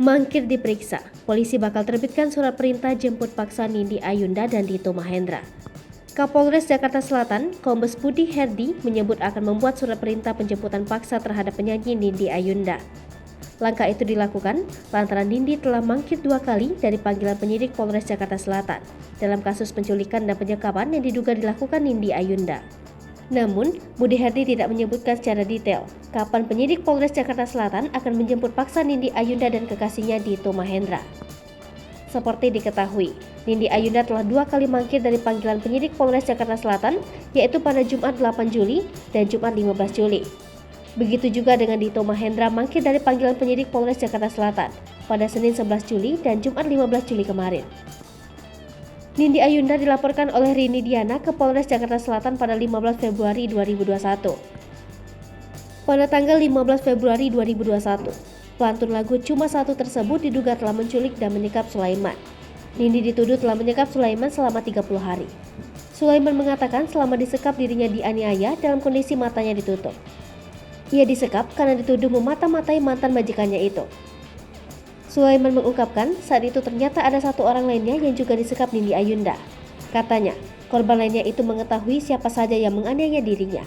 Mangkir diperiksa, polisi bakal terbitkan surat perintah jemput paksa Nindi Ayunda dan Dito Mahendra. Kapolres Jakarta Selatan, Kombes Budi Herdi menyebut akan membuat surat perintah penjemputan paksa terhadap penyanyi Nindi Ayunda. Langkah itu dilakukan lantaran Nindi telah mangkir 2 kali dari panggilan penyidik Polres Jakarta Selatan dalam kasus penculikan dan penyekapan yang diduga dilakukan Nindi Ayunda. Namun, Budi Herdi tidak menyebutkan secara detail kapan penyidik Polres Jakarta Selatan akan menjemput paksa Nindi Ayunda dan kekasihnya Dito Mahendra. Seperti diketahui, Nindi Ayunda telah 2 kali mangkir dari panggilan penyidik Polres Jakarta Selatan, yaitu pada Jumat 8 Juli dan Jumat 15 Juli. Begitu juga dengan Dito Mahendra mangkir dari panggilan penyidik Polres Jakarta Selatan pada Senin 11 Juli dan Jumat 15 Juli kemarin. Nindi Ayunda dilaporkan oleh Rini Diana ke Polres Jakarta Selatan pada 15 Februari 2021. Pada tanggal 15 Februari 2021, pelantun lagu Cuma Satu tersebut diduga telah menculik dan menyekap Sulaiman. Nindi dituduh telah menyekap Sulaiman selama 30 hari. Sulaiman mengatakan selama disekap dirinya dianiaya dalam kondisi matanya ditutup. Ia disekap karena dituduh memata-matai mantan majikannya itu. Sulaiman mengungkapkan saat itu ternyata ada 1 orang lainnya yang juga disekap Nindi Ayunda. Katanya, korban lainnya itu mengetahui siapa saja yang menganiaya dirinya.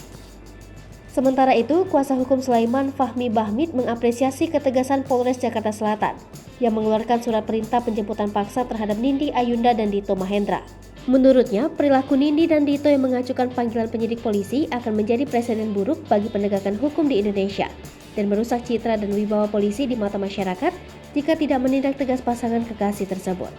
Sementara itu, kuasa hukum Sulaiman Fahmi Bahmid mengapresiasi ketegasan Polres Jakarta Selatan yang mengeluarkan surat perintah penjemputan paksa terhadap Nindi Ayunda dan Dito Mahendra. Menurutnya, perilaku Nindi dan Dito yang mengajukan panggilan penyidik polisi akan menjadi presiden buruk bagi penegakan hukum di Indonesia dan merusak citra dan wibawa polisi di mata masyarakat jika tidak menindak tegas pasangan kekasih tersebut.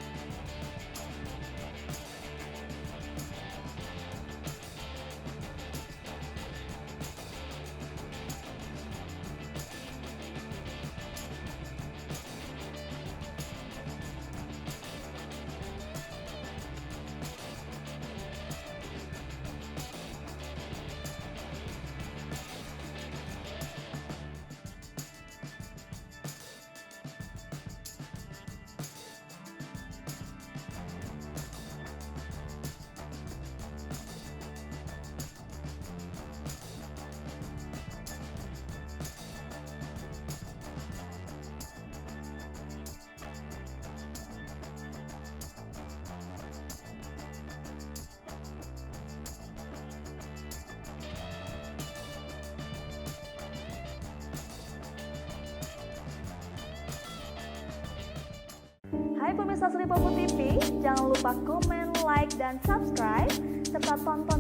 Hai pemirsa Sri Popo TV, jangan lupa komen, like, dan subscribe, serta tonton